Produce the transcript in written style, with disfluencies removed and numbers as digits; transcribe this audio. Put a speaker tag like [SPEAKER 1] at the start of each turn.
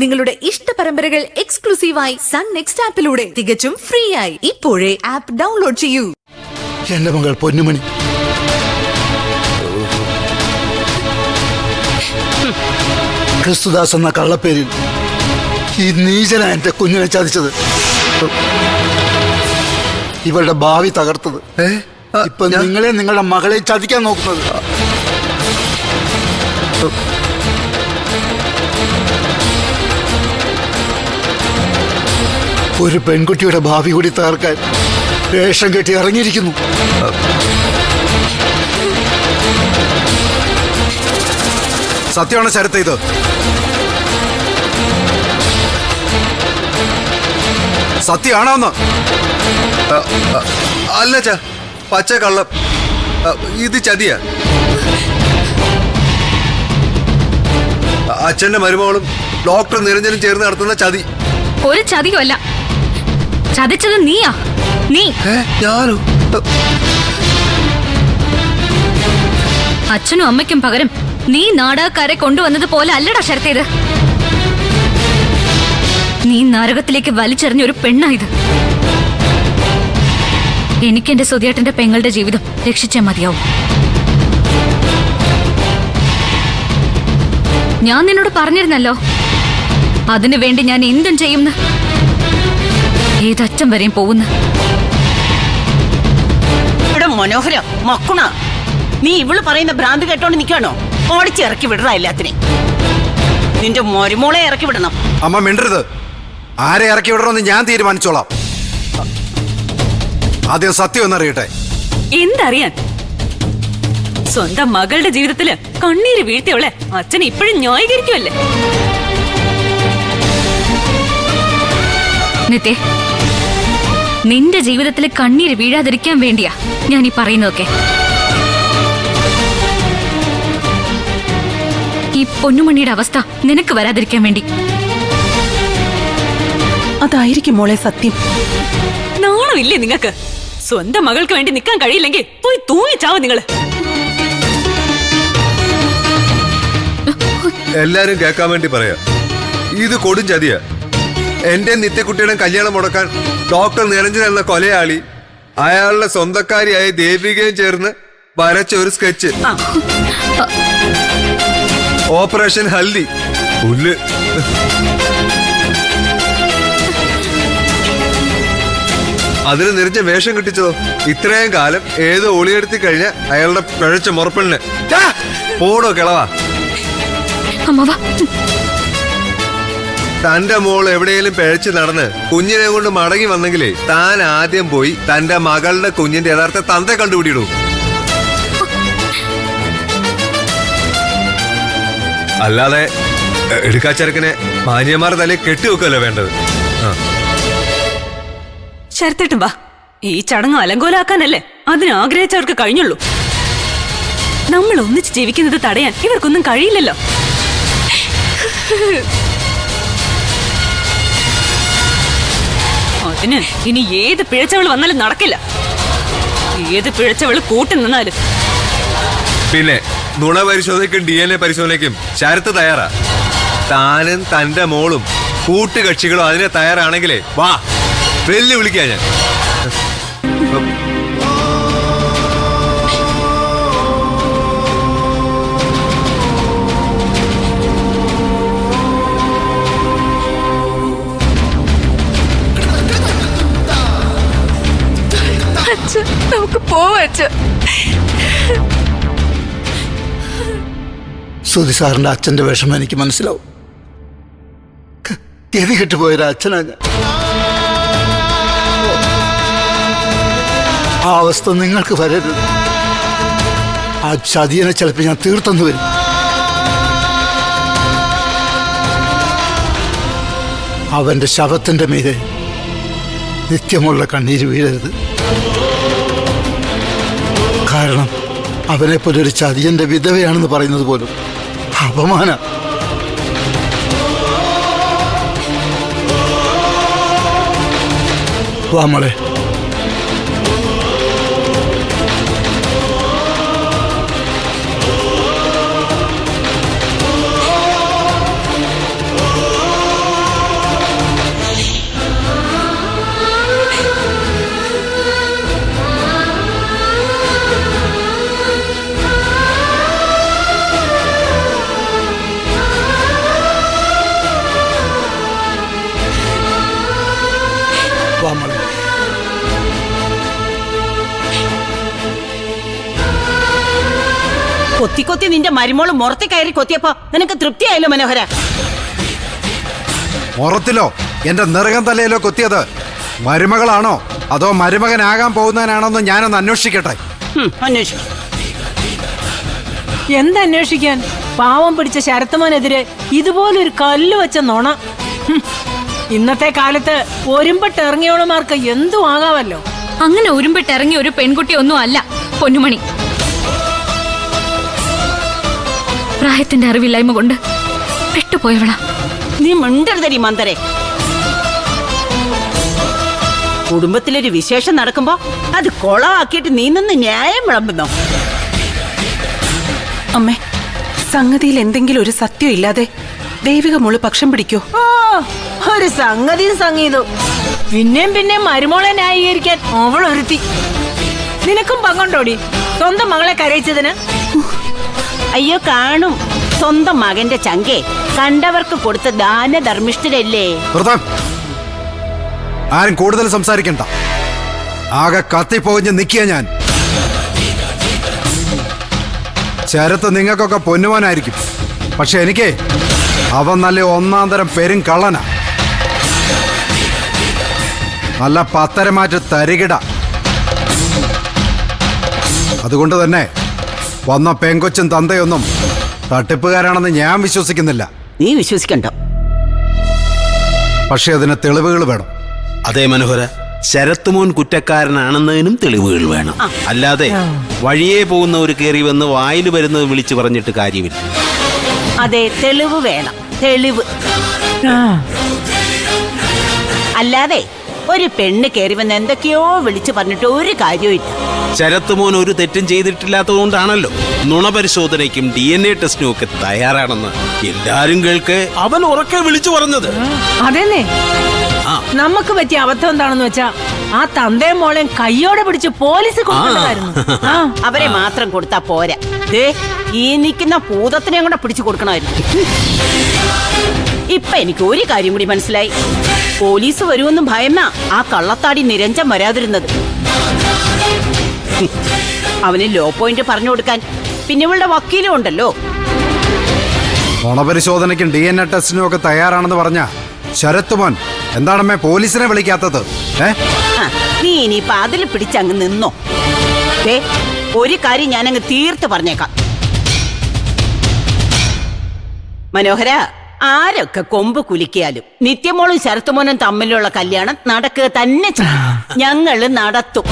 [SPEAKER 1] നിങ്ങളുടെ ഇഷ്ട പരമ്പരകൾ എക്സ്ക്ലൂസീവായി സൺ നെക്സ്റ്റ് ആപ്പിലൂടെ തികച്ചും ഫ്രീ ആയി. ഇപ്പോഴേ ആപ്പ് ഡൗൺലോഡ് ചെയ്യൂ.
[SPEAKER 2] എന്റെ മകൾ പൊന്നുമണി, ക്രിസ്തുദാസ് എന്ന കള്ളപ്പേരിൽ ഈ നീചന എന്റെ കുഞ്ഞിനെ ചതിച്ചത്, ഇവളുടെ ഭാവി തകർത്തത്, ഇപ്പൊ നിങ്ങളെ നിങ്ങളുടെ മകളെ ചതിക്കാൻ നോക്കുന്നത്. ഒരു പെൺകുട്ടിയുടെ ഭാവി കൂടി തകർക്കാൻ വേഷം കെട്ടി ഇറങ്ങിയിരിക്കുന്നു.
[SPEAKER 3] സത്യമാണ് ശരത്ത്, ഇത് സത്യമാണോന്ന്? അല്ല ചാ, പച്ച കള്ളം. ഇത് ചതിയാ. അച്ഛന്റെ മരുമകളും ഡോക്ടർ നിരഞ്ജനും ചേർന്ന് നടത്തുന്ന ചതി.
[SPEAKER 4] ഒരു ചതിയുമല്ല, ചതിച്ചത് നീയാ. നീ
[SPEAKER 3] ഞാനോ?
[SPEAKER 4] അച്ഛനും അമ്മയ്ക്കും പകരം നീ നാടകക്കാരെ കൊണ്ടുവന്നത് പോലെ അല്ലടാ ശരത്തേത്. നീ നരകത്തിലേക്ക് വലിച്ചെറിഞ്ഞ ഒരു പെണ്ണായത്. എനിക്കെന്റെ സുധിയേട്ടന്റെ പെങ്ങളുടെ ജീവിതം രക്ഷിച്ചാൽ മതിയാവും. ഞാൻ നിന്നോട് പറഞ്ഞിരുന്നല്ലോ, അതിനു വേണ്ടി ഞാൻ എന്തും ചെയ്യുന്നു, ഏതറ്റം വരെയും പോകുന്നു.
[SPEAKER 5] ഇവിടെ മനോഹര മക്കുണ, നീ ഇവള് പറയുന്ന ഭ്രാന്ത് കേട്ടോണ്ട് നിൽക്കാണോ? ഓടിച്ചിറക്കി വിടറ എല്ലാത്തിനെയും. നിന്റെ മരുമോളെ ഇറക്കി വിടണം.
[SPEAKER 3] അമ്മ മിണ്ടരുത്. ആരെ ഇറക്കി വിടണമെന്ന് ഞാൻ തീരുമാനിച്ചോളാം. ആദ്യം സത്യം എന്നറിയട്ടെ.
[SPEAKER 6] എന്തറിയാൻ? സ്വന്തം മകളുടെ ജീവിതത്തില് കണ്ണീര് വീഴ്ത്തിയവളെ അച്ഛൻ ഇപ്പോഴും ന്യായീകരിക്കുമല്ലേ?
[SPEAKER 4] നിത്യേ, നിന്റെ ജീവിതത്തിൽ കണ്ണീര് വീഴാതിരിക്കാൻ വേണ്ടിയാ ഞാൻ ഈ പറയുന്നതൊക്കെ. ഈ പൊന്നുമണിയുടെ അവസ്ഥ നിനക്ക് വരാതിരിക്കാൻ വേണ്ടി.
[SPEAKER 5] അതായിരിക്കും മോളെ സത്യം.
[SPEAKER 6] നാണമില്ലേ നിങ്ങക്ക്? സ്വന്തം മകൾക്ക് വേണ്ടി നിൽക്കാൻ കഴിയില്ലെങ്കിൽ പോയി തൂങ്ങിച്ചാവും നിങ്ങള്.
[SPEAKER 3] എല്ലാരും കേൾക്കാൻ വേണ്ടി പറയാ, ഇത് കൊടും ചതിയാ. എന്റെ നിത്യക്കുട്ടിയുടെ കല്യാണം മുടക്കാൻ ഡോക്ടർ നിരഞ്ജൻ എന്ന കൊലയാളി അയാളുടെ സ്വന്തക്കാരിയായ ദേവികയും ചേർന്ന് വരച്ച ഒരു സ്കെച്ച്. ഓപ്പറേഷൻ ഹൽദി. പുല്ല്. അതിന് നിരഞ്ജൻ വേഷം കിട്ടിച്ചതോ ഇത്രയും കാലം ഏതോ ഒളിയെടുത്തി കഴിഞ്ഞ അയാളുടെ പിഴച്ച മുറപ്പെണ്ണ്. പോടോ കിളവാ. തന്റെ മോൾ എവിടെയെങ്കിലും പിഴച്ച് നടന്ന് കുഞ്ഞിനെ കൊണ്ട് മടങ്ങി വന്നെങ്കിലേ താൻ ആദ്യം പോയി തന്റെ മകളുടെ കുഞ്ഞിന്റെ യഥാർത്ഥ തന്തെ കണ്ടുപിടിയിടൂ. അല്ലാതെ എടുക്കാച്ചരക്കിനെ മാന്യന്മാരുടെ തലയിൽ കെട്ടിവെക്കല്ലോ വേണ്ടത്.
[SPEAKER 6] ശരത്തേട്ടും വാ. ഈ ചടങ്ങ് അലങ്കോലാക്കാനല്ലേ അതിന് ആഗ്രഹിച്ചവർക്ക് കഴിഞ്ഞുള്ളൂ. നമ്മൾ ഒന്നിച്ച് ജീവിക്കുന്നത് തടയാൻ ഇവർക്കൊന്നും കഴിയില്ലല്ലോ. അതിന് ഇനി ഏത് പിഴച്ചവള് വന്നാലും നടക്കില്ല. ഏത് പിഴച്ചവള് കൂട്ടി നിന്നാലും.
[SPEAKER 3] പിന്നെ നുണ പരിശോധനയ്ക്കും DNA പരിശോധനയ്ക്കും ശരത്ത് തയ്യാറാ. താനും തന്റെ മോളും കൂട്ടുകക്ഷികളും അതിനെ തയ്യാറാണെങ്കിലേ വാ, വെല്ലുവിളിക്കാ ഞാൻ.
[SPEAKER 1] നമുക്ക് പോവച്ച.
[SPEAKER 2] സുധി സാറിന്റെ അച്ഛന്റെ വിഷമം എനിക്ക് മനസ്സിലാവും. ഗതി കെട്ടുപോയൊരു അച്ഛനാ ഞാൻ. ആ അവസ്ഥ നിങ്ങൾക്ക് വരരുത്. ആ ചതിയനെ ചിലപ്പോൾ ഞാൻ തീർത്തെന്ന് വരും. അവന്റെ ശവത്തിന്റെ മീതെ നിത്യമുള്ള കണ്ണീര് വീഴരുത്. കാരണം അവനെപ്പോലെ ഒരു ചതിയന്റെ വിധവയാണെന്ന് പറയുന്നത് പോലും അപമാന. വാ മോളെ.
[SPEAKER 5] കൊത്തി കൊത്തി നിന്റെ മരുമോള് മുറത്തി കയറി കൊത്തിയപ്പോ നിനക്ക് തൃപ്തിയായല്ലോ മനോഹര?
[SPEAKER 7] മുറത്തിലോ എന്റെ നിറകം തലയിലോ കൊത്തിയത് മരുമകളാണോ അതോ മരുമകനാകാൻ പോകുന്നതിനാണോന്ന് ഞാനൊന്ന് അന്വേഷിക്കട്ടെ.
[SPEAKER 5] അന്വേഷിക്കും.
[SPEAKER 8] എന്തന്വേഷിക്കാൻ? പാവം പിടിച്ച ശരത്തുമോനെതിരെ ഇതുപോലൊരു കല്ല് വെച്ച നുണ. ഇന്നത്തെ കാലത്ത് ഒരുമ്പെട്ട് ഇറങ്ങിയോളമാർക്ക് എന്തും ആകാമല്ലോ.
[SPEAKER 4] അങ്ങനെ ഒരുമ്പിട്ടിറങ്ങിയ ഒരു പെൺകുട്ടി ഒന്നും അല്ല പൊന്നുമണി. പ്രായത്തിന്റെ അറിവില്ലായ്മ കൊണ്ട് പെട്ടുപോയവളാ.
[SPEAKER 5] നീ മിണ്ടരുതടി മന്ദരെ. കുടുംബത്തിലൊരു വിശേഷം നടക്കുമ്പോ അത് കൊളമാക്കിയിട്ട് നീ നിന്ന് ന്യായം വിളമ്പുന്നോ?
[SPEAKER 9] അമ്മേ, സംഗതിയിൽ എന്തെങ്കിലും ഒരു സത്യം ഇല്ലാതെ ദൈവിക മോള് പക്ഷം പിടിക്കോ?
[SPEAKER 8] ഓ, ഒരു സംഗതിയും സംഗീതവും. പിന്നെയും മരുമോളെ ന്യായീകരിക്കാൻ അവൾ ഒരുത്തി. നിനക്കും പങ്കുണ്ടോടി സ്വന്തം മകളെ കരയിച്ചതിന്?
[SPEAKER 5] അയ്യോ കാണും. സ്വന്തം മകന്റെ ചങ്കെ കണ്ടവർക്ക് കൊടുത്ത ദാനധർമ്മിഷ്ഠരല്ലേ.
[SPEAKER 7] ആരും കൂടുതൽ സംസാരിക്കണ്ട. ആകെ കത്തിപ്പോഞ്ഞ് നിൽക്കുക ഞാൻ. ശരത്ത് നിങ്ങൾക്കൊക്കെ പൊന്നുവാനായിരിക്കും, പക്ഷെ എനിക്ക് അവൻ നല്ല ഒന്നാം തരം പെരും കള്ളനാ. നല്ല പത്തരമാറ്റ് തരികിട. അതുകൊണ്ട് തന്നെ വന്ന പെങ്കൊച്ചും തന്തയൊന്നും തട്ടിപ്പുകാരാണെന്ന് ഞാൻ വിശ്വസിക്കുന്നില്ല.
[SPEAKER 5] നീ വിശ്വസിക്കണ്ടോ?
[SPEAKER 7] പക്ഷെ അതിന് തെളിവുകൾ വേണം.
[SPEAKER 10] അതേ മനോഹര, ശരത്തുമോൻ കുറ്റക്കാരനാണെന്നതിനും തെളിവുകൾ വേണം. അല്ലാതെ വഴിയേ പോകുന്ന ഒരു കയറി വന്ന് വായിൽ വരുന്നത് വിളിച്ചു പറഞ്ഞിട്ട് കാര്യമില്ല.
[SPEAKER 5] അതെ, തെളിവ് വേണം. തെളിവ്. അല്ലാതെ ഒരു പെണ്ണ് കയറി വന്ന് എന്തൊക്കെയോ വിളിച്ചു പറഞ്ഞിട്ട് ഒരു കാര്യവും ഇല്ല.
[SPEAKER 10] ശരത്തുമോൻ ഒരു തെറ്റും ചെയ്തിട്ടില്ലാത്തതുകൊണ്ടാണല്ലോ നുണപരിശോധനയ്ക്കും DNA ടെസ്റ്റിനും ഒക്കെ തയ്യാറാണെന്ന് എല്ലാരും കേൾക്കെ അവൻ ഉറക്കെ വിളിച്ചു പറഞ്ഞത്.
[SPEAKER 8] അതെന്നെ, നമുക്ക് പറ്റിയ അബദ്ധം എന്താണെന്ന് വെച്ചാ ആ തന്തയും മോളെയും കയ്യോടെ പിടിച്ച് പോലീസ് കൊണ്ടുവന്നായിരുന്നു.
[SPEAKER 5] അവരെ മാത്രം കൊടുത്താ പോരാ, ഈ നിൽക്കുന്ന ഭൂതത്തിനെ കൂടെ പിടിച്ചു കൊടുക്കണമായിരുന്നു. ഇപ്പൊ എനിക്ക് ഒരു കാര്യം കൂടി മനസ്സിലായി. പോലീസ് വരുമെന്നും ഭയന്ന ആ കള്ളത്താടി നിരഞ്ജൻ വരാതിരുന്നത്. അവന് ലോ പോയിന്റ് പറഞ്ഞു കൊടുക്കാൻ പിന്നെ ഇവളുടെ വക്കീലും ഉണ്ടല്ലോ.
[SPEAKER 7] നുണപരിശോധനയ്ക്കും DNA ടെസ്റ്റിനും ഒക്കെ തയ്യാറാണെന്ന് പറഞ്ഞ ശരത്തുമോൻ എന്താണമ്മേ പോലീസിനെ വിളിക്കാത്തത്?
[SPEAKER 5] നീ ഇനിയിപ്പൊ അതിൽ പിടിച്ചങ്ങ് നിന്നോ. ഒരു കാര്യം ഞാനങ്ങ് തീർത്ത് പറഞ്ഞേക്കാം മനോഹര, ആരൊക്കെ കൊമ്പ് കുലുക്കിയാലും നിത്യമോളും ശരത്തുമോനും തമ്മിലുള്ള കല്യാണം നടക്കുക തന്നെ ചെയ്യും. ഞങ്ങള് നടത്തും.